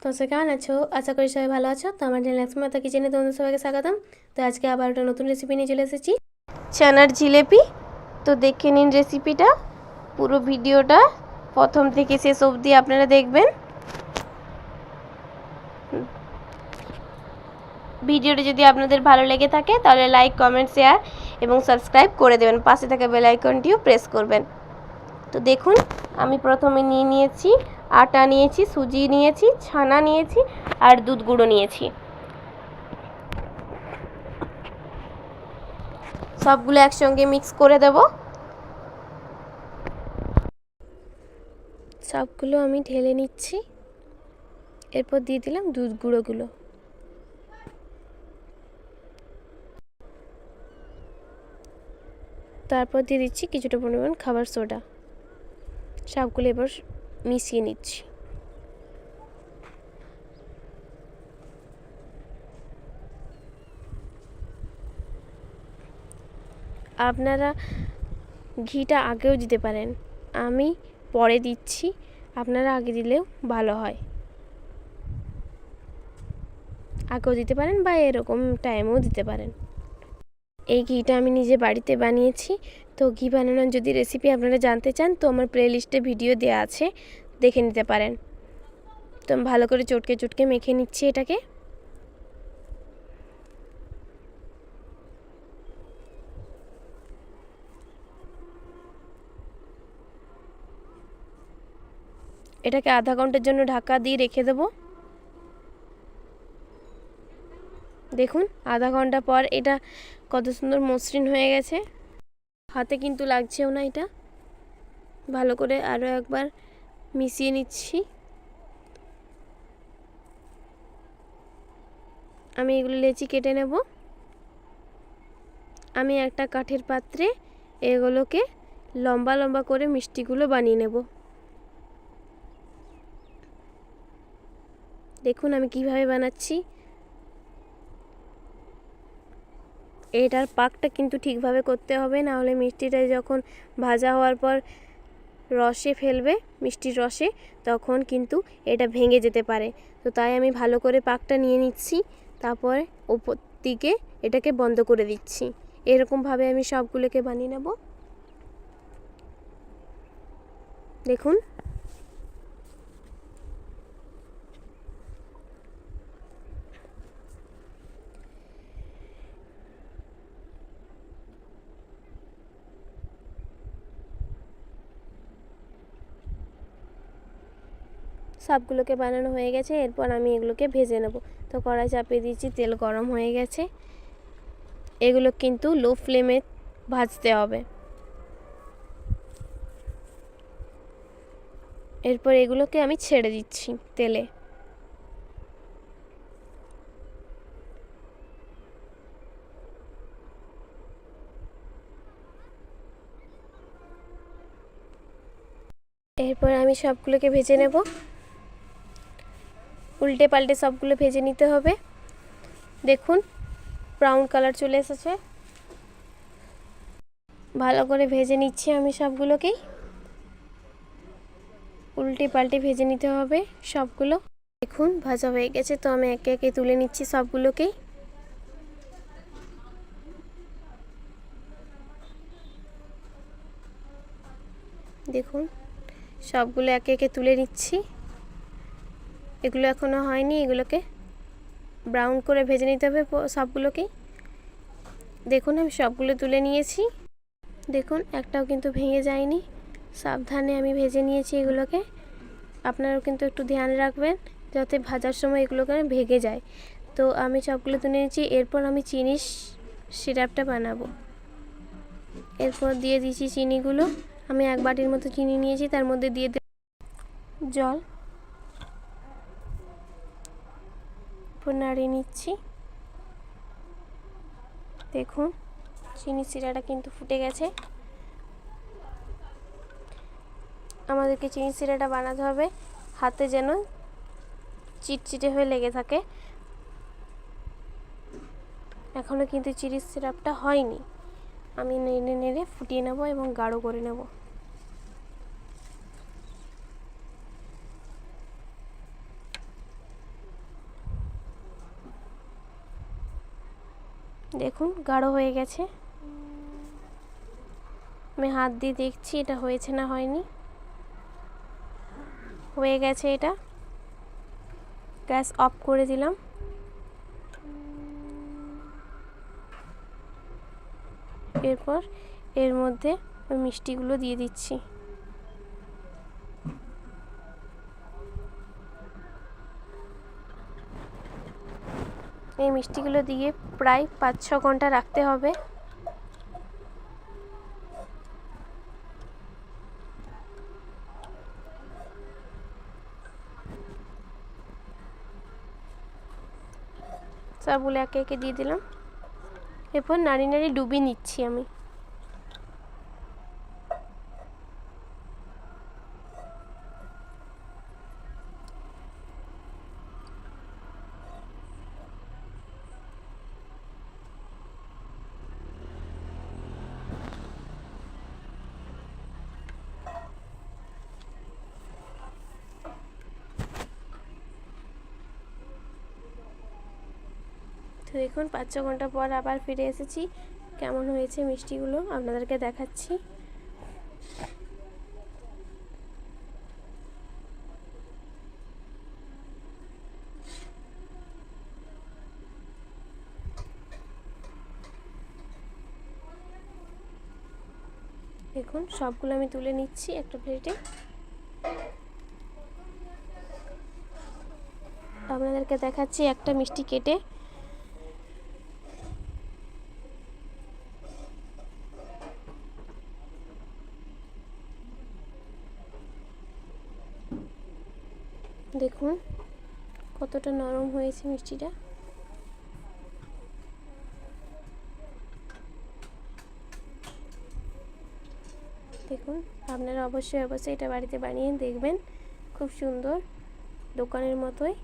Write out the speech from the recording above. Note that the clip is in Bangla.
তোমরা কেমন আছো? আশা করি সবাই ভালো আছো। তো আমার চ্যানেল লক্ষ্মী মাতা কিচেনে তোমাদের সবাইকে স্বাগতম। তো আজকে আবার একটা নতুন রেসিপি নিয়ে চলে এসেছি, চানার জিলেপি। তো দেখে নিন রেসিপিটা, পুরো ভিডিওটা প্রথম থেকে শেষ অবধি আপনারা দেখবেন। ভিডিওটা যদি আপনাদের ভালো লেগে থাকে তাহলে লাইক, কমেন্ট, শেয়ার এবং সাবস্ক্রাইব করে দেবেন। পাশে থাকা বেল আইকনটিও প্রেস করবেন। তো দেখুন, আমি প্রথমে নিয়েছি আটা, নিয়েছি সুজি, নিয়েছি ছানা, নিয়েছি আর দুধ গুঁড়ো নিয়েছি। সবগুলো একসঙ্গে মিক্স করে দেব। সবগুলো আমি ঢেলে নিচ্ছি। এরপর দিয়ে দিলাম দুধ গুঁড়োগুলো। তারপর দিয়ে দিচ্ছি কিছুটা পরিমাণ খাবার সোডা। সবগুলো এবার মিশিয়ে নিচ্ছি। আপনারা ঘিটা আগেও দিতে পারেন, আমি পরে দিচ্ছি, আপনারা আগে দিলেও ভালো হয়। আগেও দিতে পারেন বা এরকম টাইমেও দিতে পারেন। এই ঘিটা আমি নিজে বাড়িতে বানিয়েছি। তো ঘি বানানোর যদি রেসিপি আপনারা জানতে চান তো আমার প্লেলিস্টে ভিডিও দেওয়া আছে, দেখে নিতে পারেন। তো আমি ভালো করে চটকে চটকে মেখে নিচ্ছি এটাকে। এটাকে আধা ঘন্টার জন্য ঢাকা দিয়ে রেখে দেব। দেখুন আধা ঘন্টা পর এটা কত সুন্দর মসৃণ হয়ে গেছে। হাতে কিন্তু লাগছেও না। এটা ভালো করে আরও একবার মিশিয়ে নিচ্ছি। আমি এগুলো লেচি কেটে নেব। আমি একটা কাঠের পাত্রে এগুলোকে লম্বা লম্বা করে মিষ্টিগুলো বানিয়ে নেব। দেখুন আমি কিভাবে বানাচ্ছি। এটার পাকটা কিন্তু ঠিকভাবে করতে হবে, না হলে মিষ্টিটা যখন ভাজা হওয়ার পর রসে ফেলবে, মিষ্টির রসে, তখন কিন্তু এটা ভেঙে যেতে পারে। তো তাই আমি ভালো করে পাকটা নিয়ে নিচ্ছি, তারপরে উপর দিকে এটাকে বন্ধ করে দিচ্ছি। এরকমভাবে আমি সবগুলোকে বানিয়ে নেব। দেখুন সবগুলোকে বানানো হয়ে গেছে। এরপর আমি এগুলোকে ভেজে নেব। তো কড়াই চাপিয়ে দিয়েছি, তেল গরম হয়ে গেছে। এগুলো কিন্তু লো ফ্লেমে ভাজতে হবে। এরপর এগুলোকে আমি ছেড়ে দিচ্ছি তেলে। এরপর আমি সবগুলোকে ভেজে নেব। উল্টে পাল্টে সবগুলো ভেজে নিতে হবে। দেখুন ব্রাউন কালার চলে এসেছে। ভালো করে ভেজে নিচ্ছি আমি সবগুলোকেই। উল্টে পাল্টে ভেজে নিতে হবে সবগুলো। দেখুন ভাজা হয়ে গেছে। তো আমি একে একে তুলে নিচ্ছি সবগুলোকেই। দেখুন সবগুলো একে একে তুলে নিচ্ছি। এগুলো এখনো হয়নি, এগুলোকে ব্রাউন করে ভেজে নিতে হবে সবগুলোকেই। দেখুন আমি সবগুলো তুলে নিয়েছি। দেখুন একটাও কিন্তু ভেঙে যায়নি, সাবধানে আমি ভেজে নিয়েছি এগুলোকে। আপনারাও কিন্তু একটু ধ্যান রাখবেন যাতে ভাজার সময় এগুলোকে ভেঙে যায়। তো আমি সবগুলো তুলে নিয়েছি। এরপর আমি চিনির সিরাপটা বানাবো। এরপর দিয়ে দিচ্ছি চিনিগুলো। আমি এক বাটির মতো চিনি নিয়েছি, তার মধ্যে দিয়ে জল। নাড়িয়ে নিচ্ছি। দেখুন চিনির সিরাটা কিন্তু ফুটে গেছে। আমাদেরকে চিনির সিরাটা বানাতে হবে হাতে যেন চিটচিটে হয়ে লেগে থাকে। এখনও কিন্তু চিনির সিরাপটা হয়নি। আমি নেড়ে নেড়ে ফুটিয়ে নেব এবং গাঢ় করে নেব। দেখুন গাঢ় হয়ে গেছে। আমি হাত দিয়ে দেখছি এটা হয়েছে না হয়নি। হয়ে গেছে এটা। গ্যাস অফ করে দিলাম। এরপর এর মধ্যে ওই মিষ্টিগুলো দিয়ে দিচ্ছি। এই মিষ্টিগুলো দিয়ে প্রায় 5-6 ঘন্টা রাখতে হবে। সবগুলো একে একে দিয়ে দিলাম। এরপর নাড়ি নাড়ি ডুবিয়ে নিচ্ছি আমি। তো দেখুন 5-6 ঘন্টা পর আবার ফিরে এসেছি। কেমন হয়েছে মিষ্টিগুলো আপনাদেরকে দেখাচ্ছি। দেখুন সবগুলো আমি তুলে নিচ্ছি একটা প্লেটে। আপনাদেরকে দেখাচ্ছি একটা মিষ্টি কেটে। দেখুন কতটা নরম হয়েছে মিষ্টিটা। দেখুন আপনারা অবশ্যই এটা বাড়িতে বানিয়ে দেখবেন। খুব সুন্দর, দোকানের মতোই।